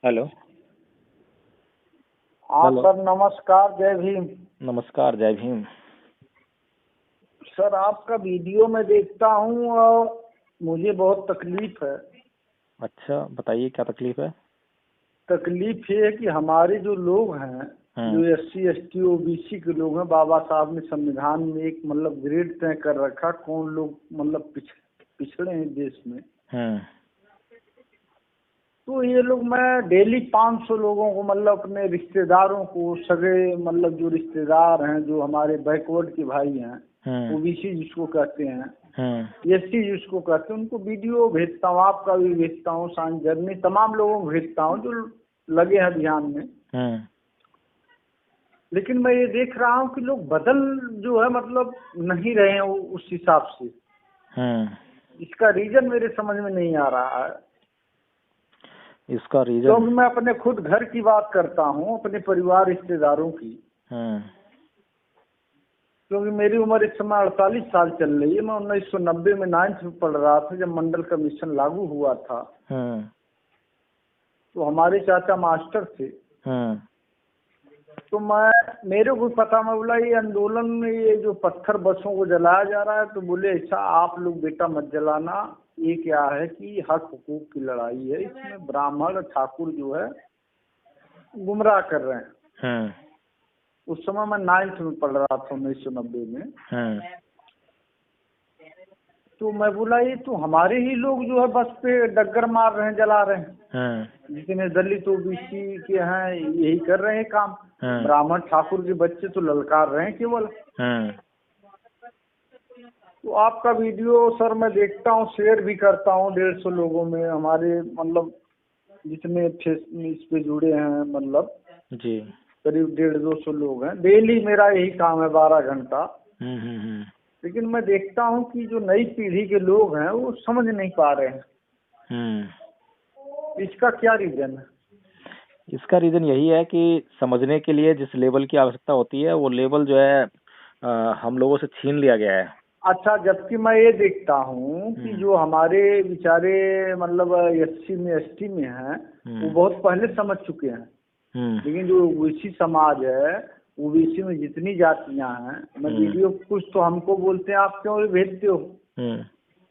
Hello. हाँ hello. Sir, नमस्कार, जय भीम। नमस्कार, जय भीम। सर, आपका वीडियो मैं देखता हूँ और मुझे बहुत तकलीफ है। अच्छा, बताइए क्या तकलीफ है। तकलीफ ये है कि हमारे जो लोग हैं, जो SC ST OBC के लोग हैं, बाबा साहब ने संविधान में एक मतलब ग्रेड तय कर रखा कौन लोग मतलब पिछड़े हैं देश में। तो ये लोग, मैं डेली 500 लोगों को मतलब अपने रिश्तेदारों को, सगे मतलब जो रिश्तेदार हैं, जो हमारे बैकवर्ड के भाई हैं, OBC जिसको कहते हैं, SC जिसको कहते हैं, उनको वीडियो भेजता हूँ, आपका भी भेजता हूँ, सांजर्नी तमाम लोगों को भेजता हूँ जो लगे हैं अभियान में। लेकिन मैं ये देख रहा हूँ कि लोग बदल जो है मतलब नहीं रहे हैं उस हिसाब से। इसका रीजन मेरे समझ में नहीं आ रहा है। इसका रीजन, क्योंकि मैं अपने खुद घर की बात करता हूँ, अपने परिवार रिश्तेदारों की। क्योंकि मेरी उम्र इस समय 48 साल चल रही है। मैं 1990 में 9th में पढ़ रहा था जब मंडल कमीशन लागू हुआ था। तो हमारे चाचा मास्टर थे। तो मेरे को पता, मैं बोला ये आंदोलन में ये जो पत्थर बसों को जलाया जा रहा है, तो बोले ऐसा आप लोग बेटा मत जलाना, ये क्या है कि हक हुकूक की लड़ाई है, इसमें ब्राह्मण ठाकुर जो है गुमराह कर रहे हैं। उस समय मैं 9th में पढ़ रहा था 1990 में। तो मैं बोला ये तो हमारे ही लोग जो है बस पे डग्गर मार रहे हैं, जला रहे हैं। जितने दलित OBC के हैं यही कर रहे हैं काम। ब्राह्मण ठाकुर के बच्चे तो ललकार रहे हैं केवल। तो आपका वीडियो सर मैं देखता हूँ, शेयर भी करता हूँ 150 लोगों में, हमारे मतलब जितने इस पे जुड़े हैं मतलब जी करीब 150-200 लोग हैं। डेली मेरा यही काम है 12 घंटा। लेकिन मैं देखता हूँ कि जो नई पीढ़ी के लोग हैं वो समझ नहीं पा रहे हैं। इसका क्या रीजन है? इसका रीजन यही है कि समझने के लिए जिस लेवल की आवश्यकता होती है वो लेवल जो है हम लोगों से छीन लिया गया है। अच्छा, जबकि मैं ये देखता हूँ कि जो हमारे बेचारे मतलब SC में ST में हैं वो बहुत पहले समझ चुके हैं। लेकिन जो OBC समाज है, OBC में जितनी जातियां हैं, मैं वीडियो कुछ तो हमको बोलते हैं आप क्यों भेजते हो।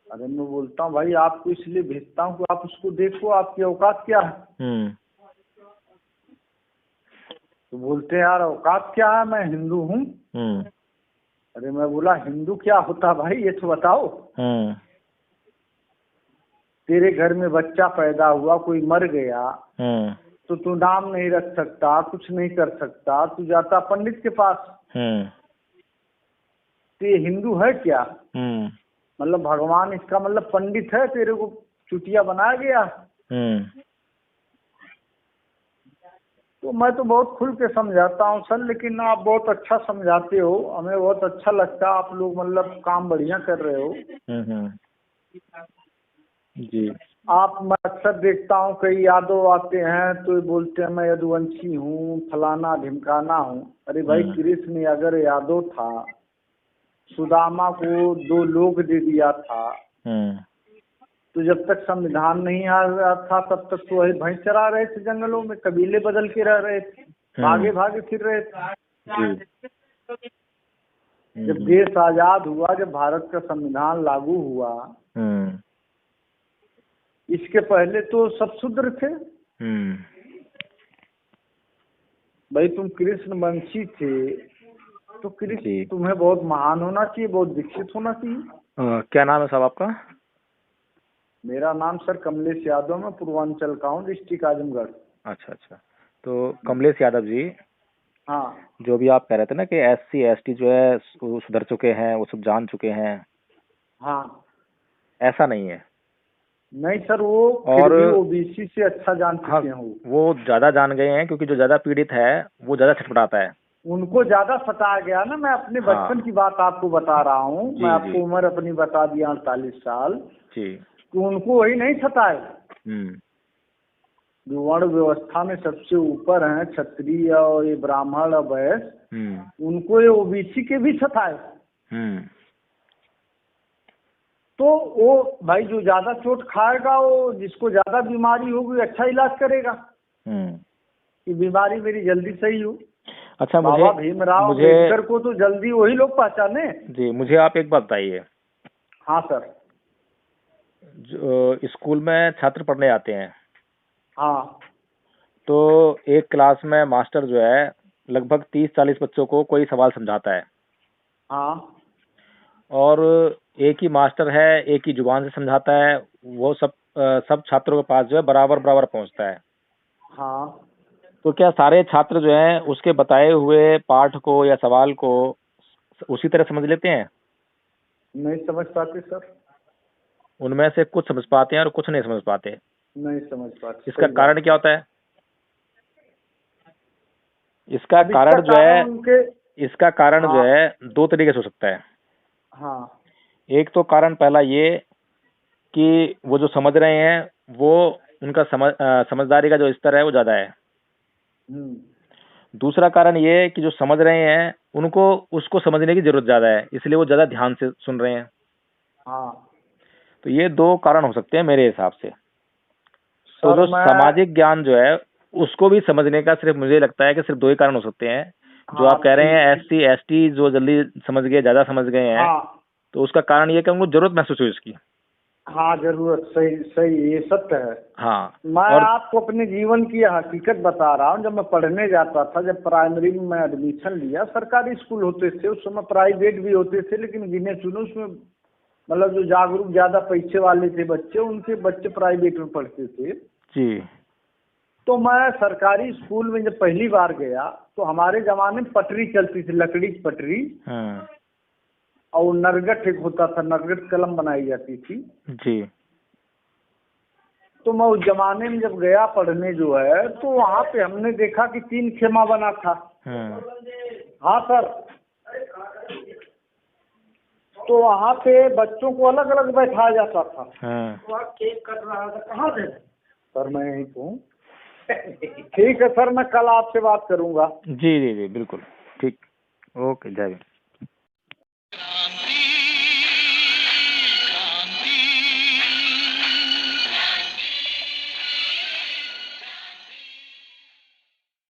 अरे मैं बोलता हूँ भाई आपको इसलिए भेजता हूँ कि आप उसको देखो, आपकी औकात क्या है। तो बोलते हैं यार औकात क्या है, मैं हिंदू हूँ। अरे मैं बोला हिंदू क्या होता भाई ये तो बताओ। तेरे घर में बच्चा पैदा हुआ, कोई मर गया, तो तू नाम नहीं रख सकता, कुछ नहीं कर सकता, तू जाता पंडित के पास। तो ये हिंदू है क्या? मतलब भगवान इसका मतलब पंडित है, तेरे को चुटिया बनाया गया। तो मैं तो बहुत खुल के समझाता हूँ सर, लेकिन आप बहुत अच्छा समझाते हो, हमें बहुत अच्छा लगता है। आप लोग मतलब काम बढ़िया कर रहे हो। जी। मैं अक्सर देखता हूँ कई यादव आते हैं तो बोलते हैं मैं यदुवंशी हूँ, फलाना ढिमकाना हूँ। अरे भाई कृष्ण अगर यादव था, सुदामा को 2 लोक दे दिया था, तो जब तक संविधान नहीं आ रहा था तब तक तो वही भैंस चरा रहे थे जंगलों में, कबीले बदल के रह रहे थे, भागे भागे फिर रहे थे। जब देश आजाद हुआ, जब भारत का संविधान लागू हुआ, इसके पहले तो सब शूद्र थे। भाई तुम कृष्ण वंशी थे तो कृष्ण तुम्हें बहुत महान होना चाहिए, बहुत विकसित होना चाहिए। क्या नाम है साहब आपका? मेरा नाम सर कमलेश यादव, मैं पूर्वांचल का हूँ, डिस्ट्रिक्ट आजमगढ़। अच्छा। तो कमलेश यादव जी, हाँ, जो भी आप कह रहे थे ना कि SC ST जो है वो सुधर चुके हैं, वो सब जान चुके हैं। हाँ, ऐसा नहीं है। नहीं सर, वो फिर भी OBC से अच्छा जान चुके हैं। वो ज्यादा जान गए हैं क्योंकि जो ज्यादा पीड़ित है वो ज्यादा छटपटाता है। उनको ज्यादा सताया गया ना। मैं अपने बचपन की बात आपको बता रहा हूँ। मैं आपको उम्र अपनी बता दिया 48 साल। तो उनको वही नहीं सताए जो वर्ण व्यवस्था में सबसे ऊपर हैं, क्षत्रिय और ये ब्राह्मण और वैश्य, उनको ये OBC के भी सताए। तो वो भाई जो ज्यादा चोट खाएगा, वो जिसको ज्यादा बीमारी होगी अच्छा इलाज करेगा। कि बीमारी मेरी जल्दी सही हो। अच्छा, बाबा भीमराव अम्बेडकर को तो जल्दी वही लोग पहचाने। जी, मुझे आप एक बात बताइए। हाँ सर। जो स्कूल में छात्र पढ़ने आते हैं, हाँ, तो एक क्लास में मास्टर जो है लगभग 30-40 बच्चों को कोई सवाल समझाता है। हाँ, और एक ही मास्टर है, एक ही जुबान से समझाता है, वो सब छात्रों के पास जो है बराबर बराबर पहुंचता है। हाँ। तो क्या सारे छात्र जो हैं उसके बताए हुए पाठ को या सवाल को उसी तरह समझ लेते हैं? नहीं समझ पाते सर। उनमें से कुछ समझ पाते हैं और कुछ नहीं समझ पाते। नहीं समझ पाते। इसका कारण क्या होता है? इसका कारण जो है, इसका कारण जो है 2 तरीके से हो सकता है। हाँ। एक तो कारण पहला ये कि वो जो समझ रहे हैं वो उनका समझदारी का जो स्तर है वो ज्यादा है। दूसरा कारण ये है कि जो समझ रहे हैं उनको उसको समझने की जरूरत ज्यादा है, इसलिए वो ज्यादा ध्यान से सुन रहे हैं। हाँ। तो ये 2 कारण हो सकते हैं मेरे हिसाब से। तो जो सामाजिक ज्ञान जो है उसको भी समझने का सिर्फ मुझे लगता है कि सिर्फ 2 ही कारण हो सकते हैं। जो आप कह रहे हैं SC ST जो जल्दी समझ गए, ज्यादा समझ गए हैं, तो उसका कारण ये कि उनको जरूरत महसूस हुई उसकी। हाँ, जरूरत। सही सही, ये सत्य है। हाँ, मैं आपको अपने जीवन की हकीकत बता रहा हूँ। जब मैं पढ़ने जाता था, जब प्राइमरी में मैं एडमिशन लिया, सरकारी स्कूल होते थे उस समय, प्राइवेट भी होते थे, लेकिन गिने चुने उसमें मतलब जो जागरूक ज्यादा पैसे वाले थे बच्चे, उनके बच्चे प्राइवेट में पढ़ते थे जी। तो मैं सरकारी स्कूल में जब पहली बार गया तो हमारे जमाने में पटरी चलती थी, लकड़ी की पटरी। हाँ। और नरगट एक होता था, नरगट कलम बनाई जाती थी जी। तो मैं उस जमाने में जब गया पढ़ने जो है, तो वहाँ पे हमने देखा कि 3 खेमा बना था। हाँ सर। तो वहाँ पे बच्चों को अलग अलग बैठाया जाता था। तो केक कट रहा था। कहाँ थे सर? मैं यहीं हूँ। ठीक है सर, मैं कल आपसे बात करूँगा। जी जी जी, बिल्कुल ठीक। ओके, जय हिंद।